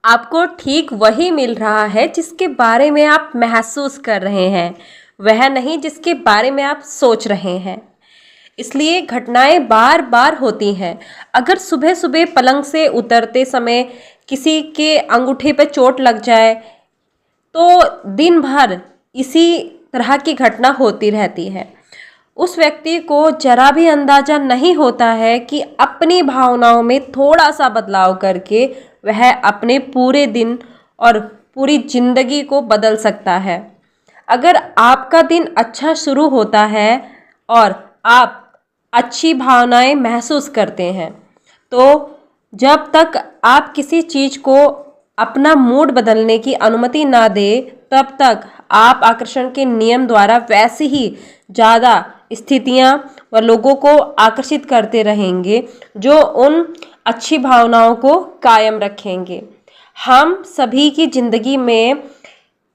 आपको ठीक वही मिल रहा है जिसके बारे में आप महसूस कर रहे हैं, वह नहीं जिसके बारे में आप सोच रहे हैं। इसलिए घटनाएं बार बार होती हैं। अगर सुबह सुबह पलंग से उतरते समय किसी के अंगूठे पर चोट लग जाए तो दिन भर इसी तरह की घटना होती रहती है। उस व्यक्ति को जरा भी अंदाजा नहीं होता है कि अपनी भावनाओं में थोड़ा सा बदलाव करके वह अपने पूरे दिन और पूरी जिंदगी को बदल सकता है। अगर आपका दिन अच्छा शुरू होता है और आप अच्छी भावनाएं महसूस करते हैं, तो जब तक आप किसी चीज़ को अपना मूड बदलने की अनुमति ना दे, तब तक आप आकर्षण के नियम द्वारा वैसे ही ज़्यादा स्थितियां व लोगों को आकर्षित करते रहेंगे जो उन अच्छी भावनाओं को कायम रखेंगे। हम सभी की ज़िंदगी में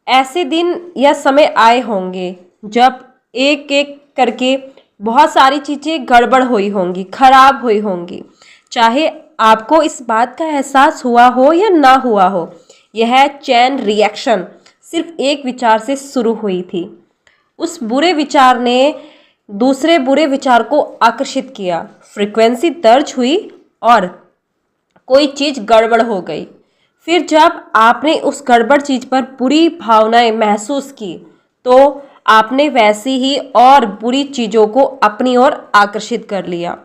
ऐसे दिन या समय आए होंगे जब एक एक करके बहुत सारी चीज़ें गड़बड़ हुई होंगी, खराब हुई होंगी। चाहे आपको इस बात का एहसास हुआ हो या ना हुआ हो, यह चैन रिएक्शन सिर्फ एक विचार से शुरू हुई थी। उस बुरे विचार ने दूसरे बुरे विचार को आकर्षित किया, फ्रीक्वेंसी दर्ज हुई और कोई चीज़ गड़बड़ हो गई। फिर जब आपने उस गड़बड़ चीज़ पर बुरी भावनाएं महसूस की, तो आपने वैसी ही और बुरी चीज़ों को अपनी ओर आकर्षित कर लिया।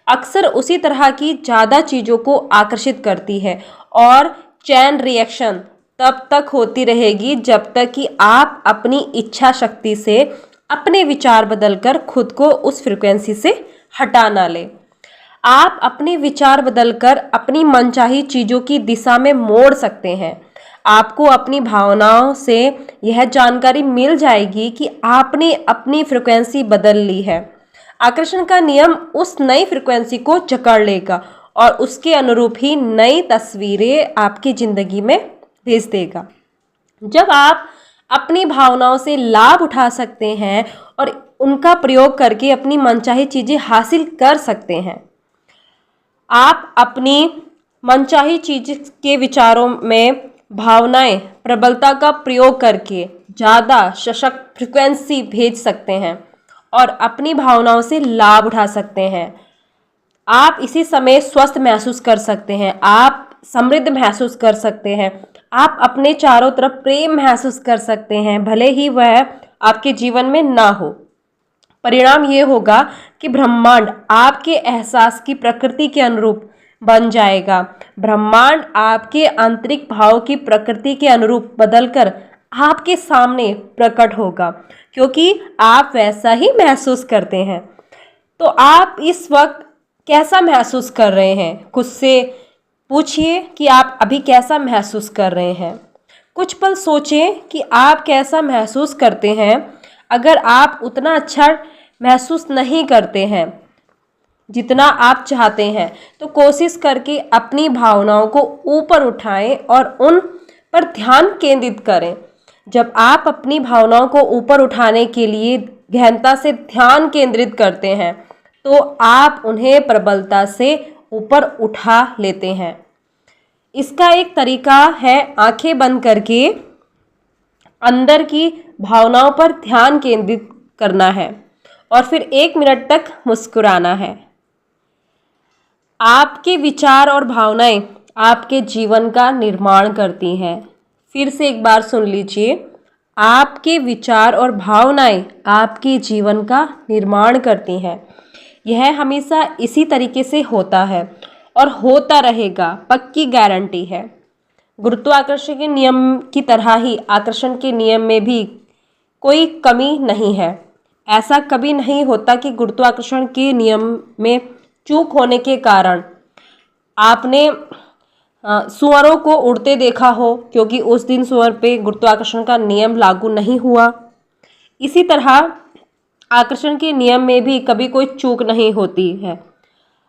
अक्सर उसी तरह की ज़्यादा चीज़ों को आकर्षित करती है और चैन रिएक्शन तब तक होती रहेगी जब तक कि आप अपनी इच्छा शक्ति से अपने विचार बदलकर खुद को उस फ्रिक्वेंसी से हटा ना ले। आप अपने विचार बदलकर अपनी मनचाही चीज़ों की दिशा में मोड़ सकते हैं। आपको अपनी भावनाओं से यह जानकारी मिल जाएगी कि आपने अपनी फ्रिक्वेंसी बदल ली है। आकर्षण का नियम उस नई फ्रिक्वेंसी को जकड़ लेगा और उसके अनुरूप ही नई तस्वीरें आपकी ज़िंदगी में भेज देगा। जब आप अपनी भावनाओं से लाभ उठा सकते हैं और उनका प्रयोग करके अपनी मनचाही चीज़ें हासिल कर सकते हैं, आप अपनी मनचाही चीज़ के विचारों में भावनाएं प्रबलता का प्रयोग करके ज़्यादा सशक्त फ्रिक्वेंसी भेज सकते हैं और अपनी भावनाओं से लाभ उठा सकते हैं। आप इसी समय स्वस्थ महसूस कर सकते हैं, आप समृद्ध महसूस कर सकते हैं, आप अपने चारों तरफ प्रेम महसूस कर सकते हैं, भले ही वह आपके जीवन में ना हो। परिणाम ये होगा कि ब्रह्मांड आपके एहसास की प्रकृति के अनुरूप बन जाएगा। ब्रह्मांड आपके आंतरिक भाव की प्रकृति के अनुरूप बदलकर आपके सामने प्रकट होगा, क्योंकि आप वैसा ही महसूस करते हैं। तो आप इस वक्त कैसा महसूस कर रहे हैं? खुद से पूछिए कि आप अभी कैसा महसूस कर रहे हैं। कुछ पल सोचें कि आप कैसा महसूस करते हैं। अगर आप उतना अच्छा महसूस नहीं करते हैं जितना आप चाहते हैं, तो कोशिश करके अपनी भावनाओं को ऊपर उठाएं और उन पर ध्यान केंद्रित करें। जब आप अपनी भावनाओं को ऊपर उठाने के लिए गहनता से ध्यान केंद्रित करते हैं, तो आप उन्हें प्रबलता से ऊपर उठा लेते हैं। इसका एक तरीका है आंखें बंद करके अंदर की भावनाओं पर ध्यान केंद्रित करना है और फिर 1 मिनट तक मुस्कुराना है। आपके विचार और भावनाएं आपके जीवन का निर्माण करती हैं। फिर से एक बार सुन लीजिए, आपके विचार और भावनाएं आपके जीवन का निर्माण करती हैं। यह हमेशा इसी तरीके से होता है और होता रहेगा, पक्की गारंटी है। गुरुत्वाकर्षण के नियम की तरह ही आकर्षण के नियम में भी कोई कमी नहीं है। ऐसा कभी नहीं होता कि गुरुत्वाकर्षण के नियम में चूक होने के कारण आपने सुअरों को उड़ते देखा हो, क्योंकि उस दिन सुअर पे गुरुत्वाकर्षण का नियम लागू नहीं हुआ। इसी तरह आकर्षण के नियम में भी कभी कोई चूक नहीं होती है।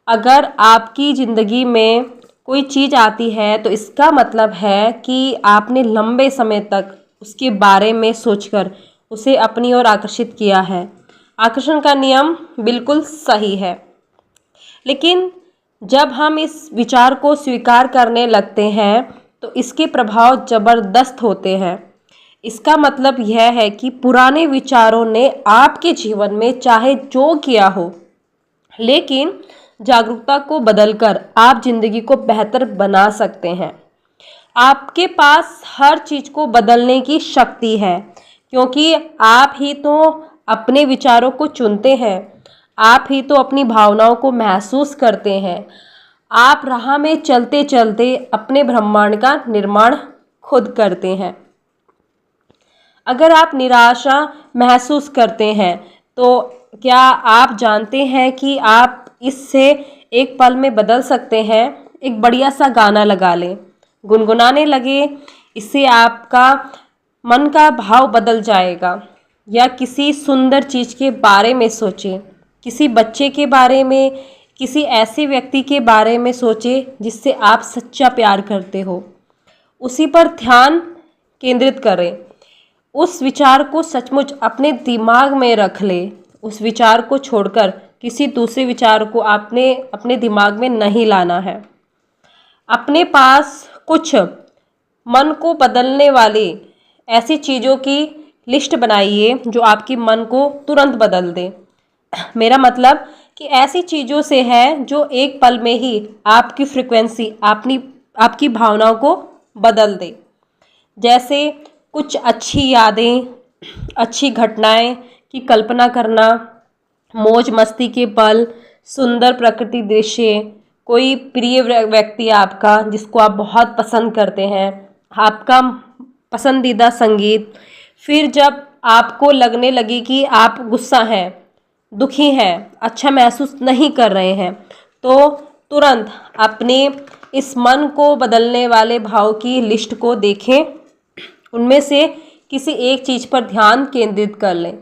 अगर आपकी ज़िंदगी में कोई चीज़ आती है तो इसका मतलब है कि आपने लंबे समय तक उसके बारे में सोचकर उसे अपनी ओर आकर्षित किया है। आकर्षण का नियम बिल्कुल सही है, लेकिन जब हम इस विचार को स्वीकार करने लगते हैं तो तो इसके प्रभाव ज़बरदस्त होते हैं। इसका मतलब यह है कि पुराने विचारों ने आपके जीवन में चाहे जो किया हो, लेकिन जागरूकता को बदलकर आप जिंदगी को बेहतर बना सकते हैं। आपके पास हर चीज़ को बदलने की शक्ति है, क्योंकि आप ही तो अपने विचारों को चुनते हैं, आप ही तो अपनी भावनाओं को महसूस करते हैं। आप राह में चलते चलते अपने ब्रह्मांड का निर्माण खुद करते हैं। अगर आप निराशा महसूस करते हैं तो क्या आप जानते हैं कि आप इससे एक पल में बदल सकते हैं? एक बढ़िया सा गाना लगा लें, गुनगुनाने लगे, इससे आपका मन का भाव बदल जाएगा। या किसी सुंदर चीज़ के बारे में सोचें, किसी बच्चे के बारे में, किसी ऐसे व्यक्ति के बारे में सोचें जिससे आप सच्चा प्यार करते हो, उसी पर ध्यान केंद्रित करें। उस विचार को सचमुच अपने दिमाग में रख ले। उस विचार को छोड़कर किसी दूसरे विचार को आपने अपने दिमाग में नहीं लाना है। अपने पास कुछ मन को बदलने वाली ऐसी चीज़ों की लिस्ट बनाइए जो आपके मन को तुरंत बदल दे। मेरा मतलब कि ऐसी चीज़ों से है जो एक पल में ही आपकी फ्रिक्वेंसी, आपकी भावनाओं को बदल दे। जैसे कुछ अच्छी यादें, अच्छी घटनाएं की कल्पना करना, मौज मस्ती के पल, सुंदर प्रकृति दृश्य, कोई प्रिय व्यक्ति आपका जिसको आप बहुत पसंद करते हैं, आपका पसंदीदा संगीत। फिर जब आपको लगने लगे कि आप गुस्सा हैं, दुखी हैं, अच्छा महसूस नहीं कर रहे हैं, तो तुरंत अपने इस मन को बदलने वाले भाव की लिस्ट को देखें, उनमें से किसी एक चीज़ पर ध्यान केंद्रित कर लें।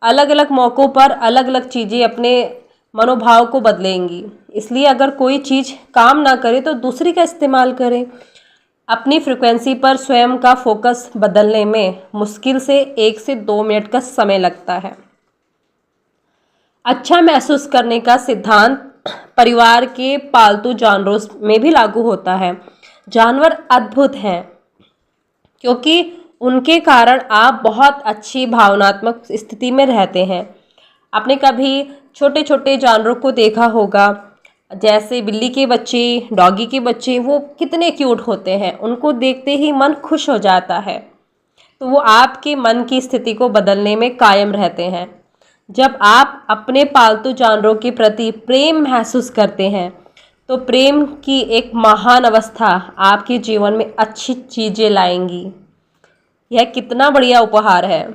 अलग अलग मौक़ों पर अलग अलग चीज़ें अपने मनोभाव को बदलेंगी। इसलिए अगर कोई चीज़ काम ना करे तो दूसरी का इस्तेमाल करें। अपनी फ्रिक्वेंसी पर स्वयं का फोकस बदलने में मुश्किल से 1 से 2 मिनट का समय लगता है। अच्छा महसूस करने का सिद्धांत परिवार के पालतू जानवरों में भी लागू होता है। जानवर अद्भुत हैं क्योंकि उनके कारण आप बहुत अच्छी भावनात्मक स्थिति में रहते हैं। आपने कभी छोटे छोटे जानवरों को देखा होगा, जैसे बिल्ली के बच्चे, डॉगी के बच्चे, वो कितने क्यूट होते हैं, उनको देखते ही मन खुश हो जाता है। तो वो आपके मन की स्थिति को बदलने में कायम रहते हैं। जब आप अपने पालतू जानवरों के प्रति प्रेम महसूस करते हैं तो प्रेम की एक महान अवस्था आपके जीवन में अच्छी चीज़ें लाएंगी। यह कितना बढ़िया उपहार है।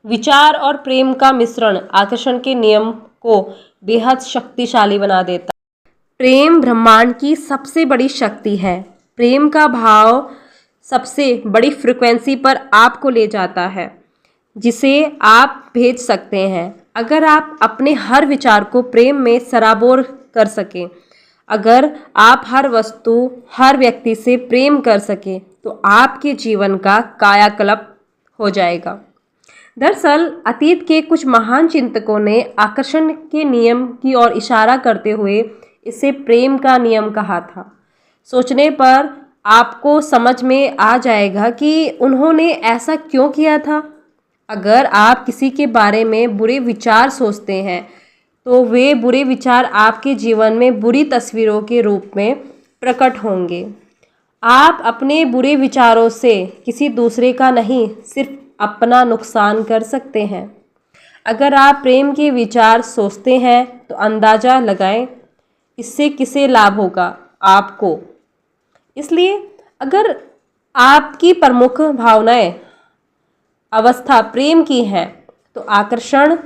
विचार और प्रेम का मिश्रण आकर्षण के नियम को बेहद शक्तिशाली बना देता है। प्रेम ब्रह्मांड की सबसे बड़ी शक्ति है। प्रेम का भाव सबसे बड़ी फ्रिक्वेंसी पर आपको ले जाता है, जिसे आप भेज सकते हैं। अगर आप अपने हर विचार को प्रेम में सराबोर कर सकें, अगर आप हर वस्तु, हर व्यक्ति से प्रेम कर सकें, तो आपके जीवन का कायाकल्प हो जाएगा। दरअसल अतीत के कुछ महान चिंतकों ने आकर्षण के नियम की ओर इशारा करते हुए इसे प्रेम का नियम कहा था। सोचने पर आपको समझ में आ जाएगा कि उन्होंने ऐसा क्यों किया था। अगर आप किसी के बारे में बुरे विचार सोचते हैं तो वे बुरे विचार आपके जीवन में बुरी तस्वीरों के रूप में प्रकट होंगे। आप अपने बुरे विचारों से किसी दूसरे का नहीं, सिर्फ अपना नुकसान कर सकते हैं। अगर आप प्रेम के विचार सोचते हैं तो अंदाज़ा लगाएं इससे किसे लाभ होगा, आपको। इसलिए अगर आपकी प्रमुख भावनाएं अवस्था प्रेम की है तो आकर्षण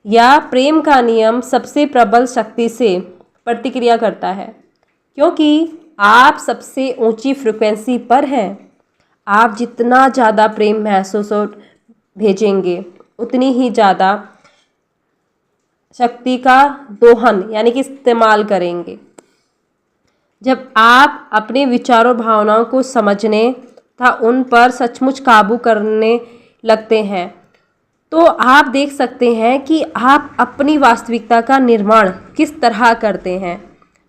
या प्रेम का नियम सबसे प्रबल शक्ति से प्रतिक्रिया करता है, क्योंकि आप सबसे ऊंची फ्रिक्वेंसी पर हैं। आप जितना ज़्यादा प्रेम महसूस और भेजेंगे, उतनी ही ज़्यादा शक्ति का दोहन यानी कि इस्तेमाल करेंगे। जब आप अपने विचारों भावनाओं को समझने तथा उन पर सचमुच काबू करने लगते हैं तो आप देख सकते हैं कि आप अपनी वास्तविकता का निर्माण किस तरह करते हैं।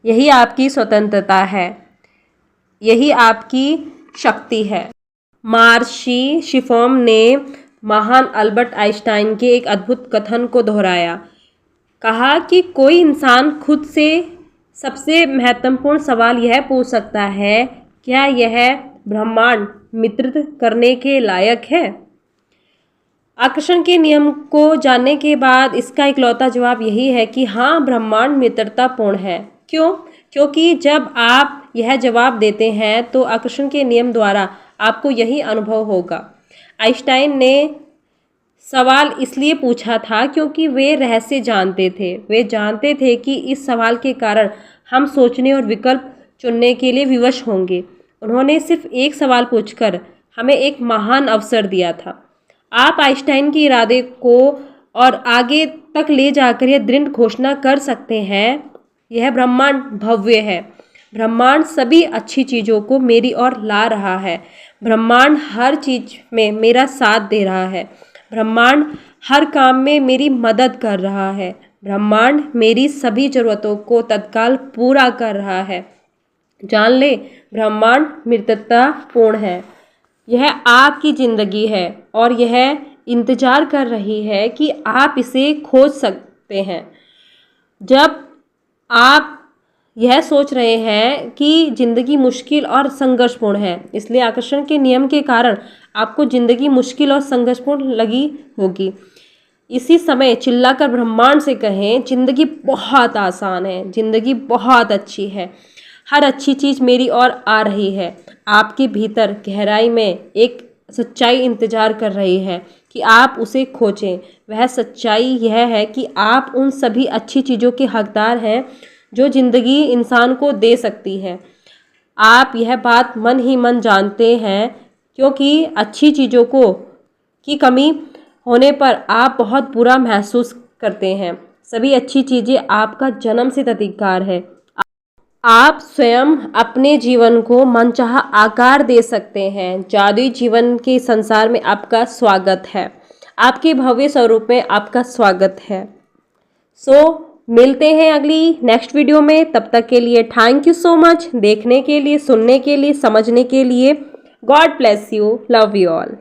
यही आपकी स्वतंत्रता है। यही आपकी शक्ति है। महर्षि शिफोम ने महान अल्बर्ट आइंस्टाइन के एक अद्भुत कथन को दोहराया। कहा कि कोई इंसान खुद से सबसे महत्वपूर्ण सवाल यह पूछ सकता है, क्या यह ब्रह्मांड मित्रता करने के लायक है? आकर्षण के नियम को जानने के बाद इसका इकलौता जवाब यही है कि हाँ, ब्रह्मांड मित्रतापूर्ण है। क्यों? क्योंकि जब आप यह जवाब देते हैं तो आकर्षण के नियम द्वारा आपको यही अनुभव होगा। आइंस्टाइन ने सवाल इसलिए पूछा था क्योंकि वे रहस्य जानते थे। वे जानते थे कि इस सवाल के कारण हम सोचने और विकल्प चुनने के लिए विवश होंगे। उन्होंने सिर्फ एक सवाल पूछकर हमें एक महान अवसर दिया था। आप आइंस्टाइन के इरादे को और आगे तक ले जाकर यह दृढ़ घोषणा कर सकते हैं, यह ब्रह्मांड भव्य है। ब्रह्मांड सभी अच्छी चीज़ों को मेरी ओर ला रहा है। ब्रह्मांड हर चीज़ में मेरा साथ दे रहा है। ब्रह्मांड हर काम में मेरी मदद कर रहा है। ब्रह्मांड मेरी सभी ज़रूरतों को तत्काल पूरा कर रहा है। जान ले, ब्रह्मांड मित्रतापूर्ण है। यह आपकी ज़िंदगी है और यह इंतज़ार कर रही है कि आप इसे खोज सकते हैं। जब आप यह सोच रहे हैं कि ज़िंदगी मुश्किल और संघर्षपूर्ण है, इसलिए आकर्षण के नियम के कारण आपको ज़िंदगी मुश्किल और संघर्षपूर्ण लगी होगी। इसी समय चिल्लाकर ब्रह्मांड से कहें, ज़िंदगी बहुत आसान है, ज़िंदगी बहुत अच्छी है, हर अच्छी चीज़ मेरी ओर आ रही है। आपके भीतर गहराई में एक सच्चाई इंतज़ार कर रही है कि आप उसे खोजें। वह सच्चाई यह है कि आप उन सभी अच्छी चीज़ों के हकदार हैं जो ज़िंदगी इंसान को दे सकती है। आप यह बात मन ही मन जानते हैं, क्योंकि अच्छी चीज़ों की कमी होने पर आप बहुत बुरा महसूस करते हैं। सभी अच्छी चीज़ें आपका जन्मसिद्ध अधिकार है। आप स्वयं अपने जीवन को मनचाहा आकार दे सकते हैं। जादुई जीवन के संसार में आपका स्वागत है। आपके भव्य स्वरूप में आपका स्वागत है। मिलते हैं अगली नेक्स्ट वीडियो में। तब तक के लिए थैंक यू सो मच, देखने के लिए, सुनने के लिए, समझने के लिए। God bless you, love you all.